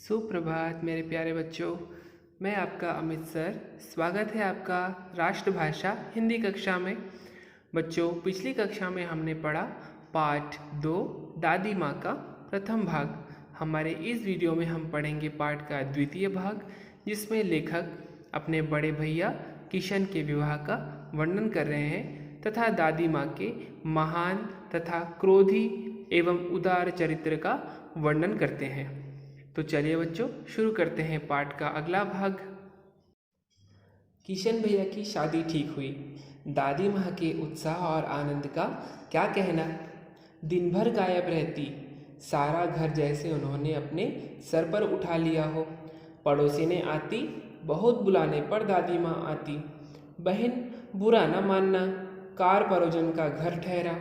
सुप्रभात मेरे प्यारे बच्चों। मैं आपका अमित सर। स्वागत है आपका राष्ट्रभाषा हिंदी कक्षा में। बच्चों, पिछली कक्षा में हमने पढ़ा पाठ 2 दादी माँ का प्रथम भाग। हमारे इस वीडियो में हम पढ़ेंगे पाठ का द्वितीय भाग, जिसमें लेखक अपने बड़े भैया किशन के विवाह का वर्णन कर रहे हैं तथा दादी माँ के महान तथा क्रोधी एवं उदार चरित्र का वर्णन करते हैं। तो चलिए बच्चों, शुरू करते हैं पाठ का अगला भाग। किशन भैया की शादी ठीक हुई। दादी माँ के उत्साह और आनंद का क्या कहना। दिन भर गायब रहती, सारा घर जैसे उन्होंने अपने सर पर उठा लिया हो। पड़ोसी ने आती, बहुत बुलाने पर दादी माँ आती। बहन बुरा न मानना, कार परोजन का घर ठहरा।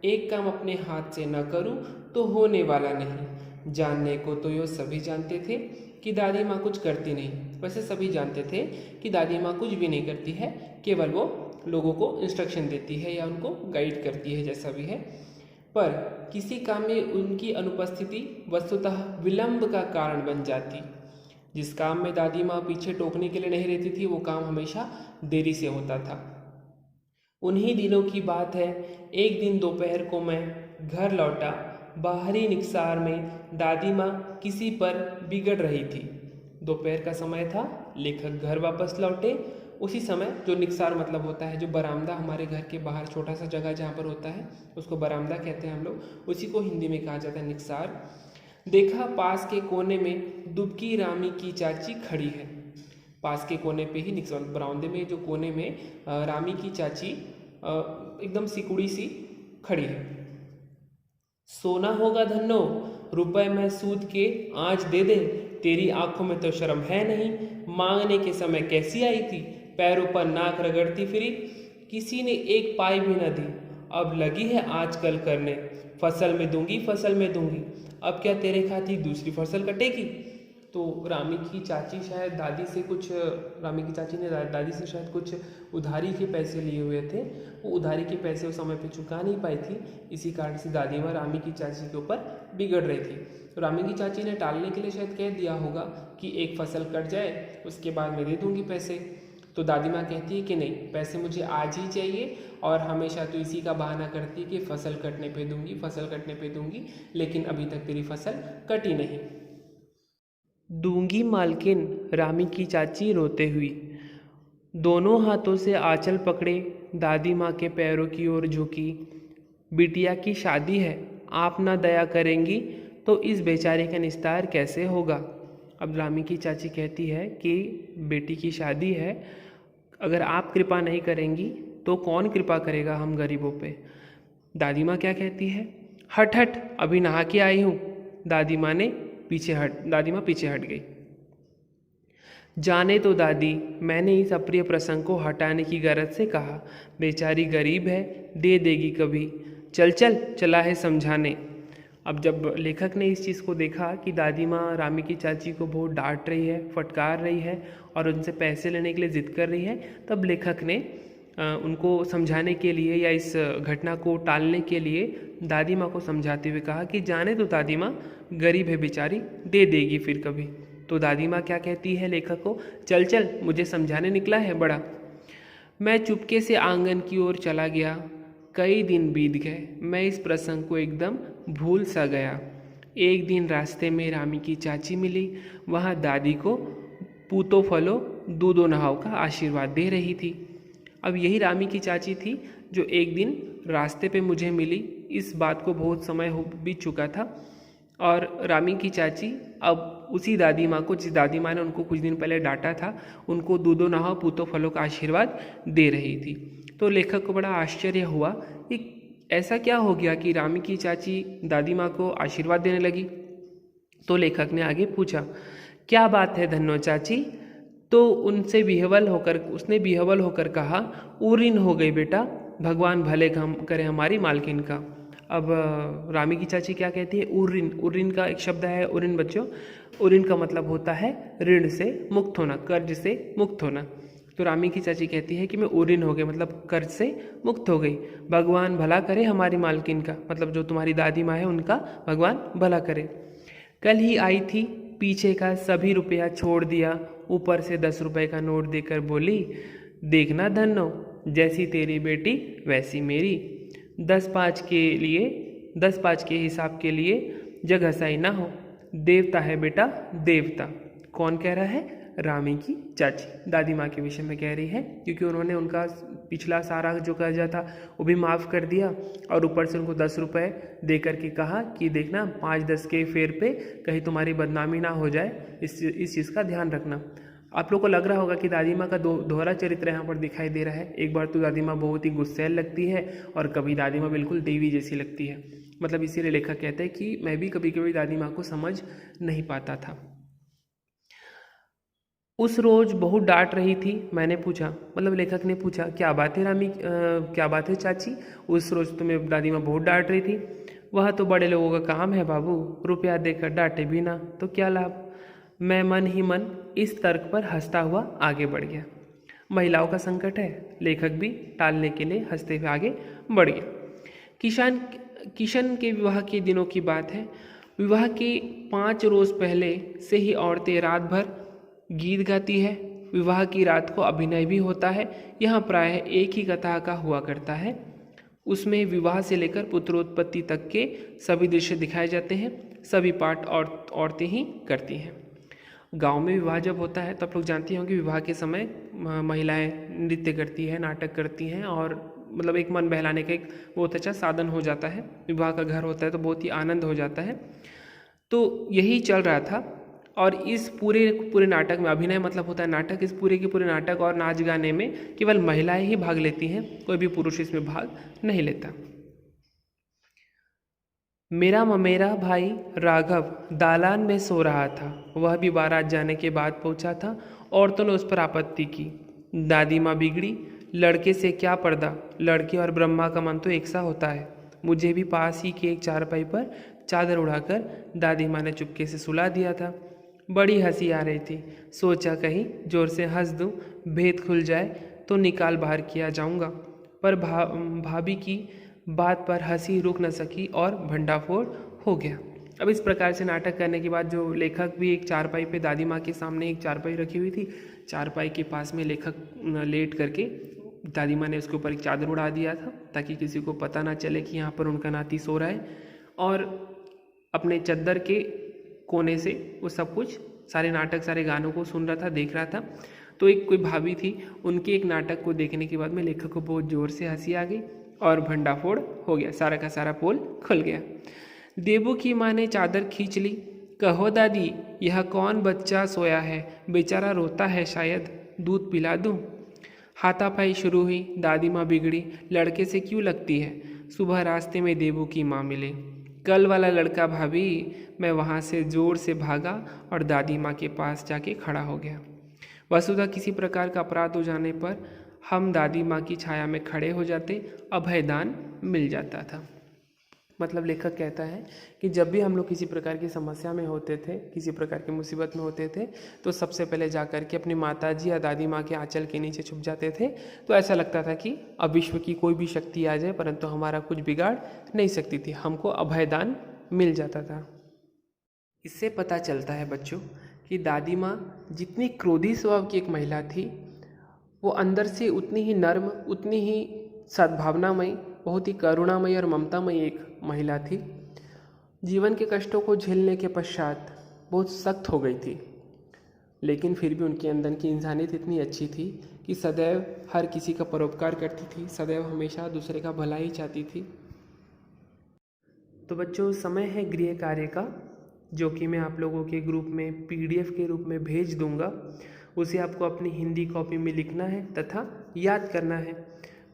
एक काम अपने हाथ से न करूं तो होने वाला नहीं। जानने को तो यो सभी जानते थे कि दादी माँ कुछ करती नहीं। वैसे सभी जानते थे कि दादी माँ कुछ भी नहीं करती है, केवल वो लोगों को इंस्ट्रक्शन देती है या उनको गाइड करती है, जैसा भी है। पर किसी काम में उनकी अनुपस्थिति वस्तुतः विलंब का कारण बन जाती। जिस काम में दादी माँ पीछे टोकने के लिए नहीं रहती थी, वो काम हमेशा देरी से होता था। उन्हीं दिनों की बात है। एक दिन दोपहर को मैं घर लौटा। बाहरी निकसार में दादी माँ किसी पर बिगड़ रही थी। दोपहर का समय था। लेखक घर वापस लौटे। उसी समय, जो निकसार मतलब होता है जो बरामदा हमारे घर के बाहर छोटा सा जगह जहाँ पर होता है, उसको बरामदा कहते हैं हम लोग। उसी को हिंदी में कहा जाता है निकसार। देखा, पास के कोने में दुबकी रामी की चाची खड़ी है। पास के कोने पे ही निकसार बरामदे में जो कोने में रामी की चाची एकदम सिकुड़ी सी खड़ी है। सोना होगा धन्नो, रुपए में सूद के आज दे दे। तेरी आंखों में तो शर्म है नहीं। मांगने के समय कैसी आई थी, पैरों पर नाक रगड़ती फिरी। किसी ने एक पाई भी न दी। अब लगी है आजकल करने, फसल में दूंगी फसल में दूंगी। अब क्या तेरे खाती दूसरी फसल कटेगी। तो रामी की चाची शायद दादी से कुछ रामी की चाची ने दादी से शायद कुछ उधारी के पैसे लिए हुए थे। वो उधारी के पैसे उस समय पे चुका नहीं पाई थी। इसी कारण से दादी माँ रामी की चाची के ऊपर बिगड़ रही थी। तो रामी की चाची ने टालने के लिए शायद कह दिया होगा कि एक फसल कट जाए, उसके बाद मैं दे दूँगी पैसे। तो दादी माँ कहती है कि नहीं, पैसे मुझे आज ही चाहिए। और हमेशा तो इसी का बहाना करती है कि फसल कटने पे दूंगी, फसल कटने पे दूंगी, लेकिन अभी तक तेरी फसल कटी नहीं। दूंगी मालकिन, रामी की चाची रोते हुई दोनों हाथों से आंचल पकड़े दादी माँ के पैरों की ओर झुकी। बिटिया की शादी है, आप ना दया करेंगी तो इस बेचारे का निस्तार कैसे होगा। अब रामी की चाची कहती है कि बेटी की शादी है, अगर आप कृपा नहीं करेंगी तो कौन कृपा करेगा हम गरीबों पे। दादी माँ क्या कहती है, हट हट, अभी नहा के आई हूँ। दादी माँ पीछे हट गई। जाने तो दादी, मैंने इस अप्रिय प्रसंग को हटाने की गरज से कहा। बेचारी गरीब है, दे देगी कभी। चला है समझाने। अब जब लेखक ने इस चीज़ को देखा कि दादी माँ रामी की चाची को बहुत डांट रही है, फटकार रही है और उनसे पैसे लेने के लिए ज़िद कर रही है, तब लेखक ने उनको समझाने के लिए या इस घटना को टालने के लिए दादी माँ को समझाते हुए कहा कि जाने तो दादी माँ, गरीब है बेचारी, दे देगी फिर कभी। तो दादी माँ क्या कहती है लेखक को, चल मुझे समझाने निकला है बड़ा। मैं चुपके से आंगन की ओर चला गया। कई दिन बीत गए, मैं इस प्रसंग को एकदम भूल सा गया। एक दिन रास्ते में रामी की चाची मिली। वहाँ दादी को पूतो फलो दूधो नहाओ का आशीर्वाद दे रही थी। अब यही रामी की चाची थी जो एक दिन रास्ते पे मुझे मिली। इस बात को बहुत समय हो बीत चुका था और रामी की चाची अब उसी दादी माँ को, जिस दादी माँ ने उनको कुछ दिन पहले डांटा था, उनको दूधो नहाओ पूतो फलों का आशीर्वाद दे रही थी। तो लेखक को बड़ा आश्चर्य हुआ कि ऐसा क्या हो गया कि रामी की चाची दादी माँ को आशीर्वाद देने लगी। तो लेखक ने आगे पूछा, क्या बात है धन्नो चाची। तो उसने बिहवल होकर कहा, उरिन हो गई बेटा, भगवान भले करे हमारी मालकिन का। अब रामी की चाची क्या कहती है, उरिन का एक शब्द है उरिन बच्चों। उरिन का मतलब होता है ऋण से मुक्त होना, कर्ज से मुक्त होना। तो रामी की चाची कहती है कि मैं उरिन हो गई, मतलब कर्ज से मुक्त हो गई। भगवान भला करे हमारी मालकिन का, मतलब जो तुम्हारी दादी माँ है उनका भगवान भला करे। कल ही आई थी, पीछे का सभी रुपया छोड़ दिया, ऊपर से 10 रुपए का नोट देकर बोली, देखना धन्नो, जैसी तेरी बेटी वैसी मेरी। 10 पाँच के हिसाब के लिए जग हंसाई ना हो, देवता है बेटा देवता। कौन कह रहा है? रामी की चाची दादी माँ के विषय में कह रही है, क्योंकि उन्होंने उनका पिछला सारा जो कर्जा था वो भी माफ़ कर दिया और ऊपर से उनको 10 रुपए दे करके कहा कि देखना 5-10 के फेर पे कहीं तुम्हारी बदनामी ना हो जाए, इस चीज़ का ध्यान रखना। आप लोग को लग रहा होगा कि दादी माँ का दोहरा चरित्र यहाँ पर दिखाई दे रहा है। एक बार तो दादी माँ बहुत ही गुस्सैल लगती है और कभी दादी माँ बिल्कुल देवी जैसी लगती है। मतलब इसीलिए लेखक कहते हैं कि मैं भी कभी कभी दादी माँ को समझ नहीं पाता था। उस रोज बहुत डांट रही थी। मैंने पूछा, मतलब लेखक ने पूछा, क्या बात है रामी, क्या बात है चाची? उस रोज तुम्हें दादी माँ बहुत डांट रही थी। वह तो बड़े लोगों का काम है बाबू, रुपया देकर डांटे भी ना तो क्या लाभ। मैं मन ही मन इस तर्क पर हंसता हुआ आगे बढ़ गया। महिलाओं का संकट है, लेखक भी टालने के लिए हंसते हुए आगे बढ़ गया। किशन के विवाह के दिनों की बात है। विवाह के 5 रोज पहले से ही औरतें रात भर गीत गाती है। विवाह की रात को अभिनय भी होता है। यहाँ प्रायः एक ही कथा का हुआ करता है। उसमें विवाह से लेकर पुत्रोत्पत्ति तक के सभी दृश्य दिखाए जाते हैं। सभी पाठ औरतें ही करती हैं। गांव में विवाह जब होता है तो आप लोग जानते होंगे विवाह के समय महिलाएं नृत्य करती है, नाटक करती हैं और मतलब एक मन बहलाने का एक बहुत अच्छा साधन हो जाता है। विवाह का घर होता है तो बहुत ही आनंद हो जाता है। तो यही चल रहा था और इस पूरे नाटक में, अभिनय मतलब होता है नाटक, इस पूरे के पूरे नाटक और नाच गाने में केवल महिलाएं ही भाग लेती हैं, कोई भी पुरुष इसमें भाग नहीं लेता। मेरा ममेरा भाई राघव दालान में सो रहा था। वह भी बारात जाने के बाद पहुंचा था। औरतों ने उस पर आपत्ति की। दादी माँ बिगड़ी, लड़के से क्या पर्दा, लड़के और ब्रह्मा का मन तो एक सा होता है। मुझे भी पास ही के एक चारपाई पर चादर उड़ाकर दादी माँ ने चुपके से सुला दिया था। बड़ी हंसी आ रही थी। सोचा कहीं जोर से हंस दूं, भेद खुल जाए तो निकाल बाहर किया जाऊंगा, पर भाभी की बात पर हंसी रुक न सकी और भंडाफोड़ हो गया। अब इस प्रकार से नाटक करने के बाद जो लेखक भी एक चारपाई पे, दादी माँ के सामने एक चारपाई रखी हुई थी, चारपाई के पास में लेखक लेट करके दादी माँ ने उसके ऊपर एक चादर उड़ा दिया था ताकि किसी को पता ना चले कि यहाँ पर उनका नाती सो रहा है। और अपने चद्दर के कोने से वो सब कुछ, सारे नाटक, सारे गानों को सुन रहा था, देख रहा था। तो एक कोई भाभी थी, उनके एक नाटक को देखने के बाद में लेखक को बहुत ज़ोर से हंसी आ गई और भंडाफोड़ हो गया, सारा का सारा पोल खुल गया। देवू की माँ ने चादर खींच ली। कहो दादी, यह कौन बच्चा सोया है, बेचारा रोता है, शायद दूध पिला दूँ। हाथापाई शुरू हुई। दादी माँ बिगड़ी, लड़के से क्यों लगती है। सुबह रास्ते में देवू की माँ मिले। कल वाला लड़का भाभी। मैं वहाँ से ज़ोर से भागा और दादी माँ के पास जाके खड़ा हो गया। वसुधा किसी प्रकार का अपराध हो जाने पर हम दादी माँ की छाया में खड़े हो जाते, अभयदान मिल जाता था। मतलब लेखक कहता है कि जब भी हम लोग किसी प्रकार की समस्या में होते थे, किसी प्रकार की मुसीबत में होते थे, तो सबसे पहले जा कर के अपनी माता जी या दादी माँ के आंचल के नीचे छुप जाते थे। तो ऐसा लगता था कि अब विश्व की कोई भी शक्ति आ जाए परंतु हमारा कुछ बिगाड़ नहीं सकती थी, हमको अभयदान मिल जाता था। इससे पता चलता है बच्चों कि दादी माँ जितनी क्रोधी स्वभाव की एक महिला थी, वो अंदर से उतनी ही नर्म, उतनी ही सद्भावनामयी, बहुत ही करुणामयी और ममतामयी एक महिला थी। जीवन के कष्टों को झेलने के पश्चात बहुत सख्त हो गई थी, लेकिन फिर भी उनके अंदर की इंसानियत इतनी अच्छी थी कि सदैव हर किसी का परोपकार करती थी, सदैव हमेशा दूसरे का भला ही चाहती थी। तो बच्चों, समय है गृह कार्य का, जो कि मैं आप लोगों के ग्रुप में PDF के रूप में भेज दूंगा। उसे आपको अपनी हिंदी कॉपी में लिखना है तथा याद करना है।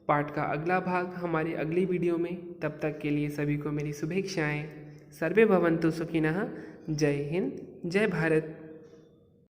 पाठ का अगला भाग हमारी अगली वीडियो में। तब तक के लिए सभी को मेरी शुभेच्छाएं। सर्वे भवन्तु सुखिनः। जय हिंद, जय भारत।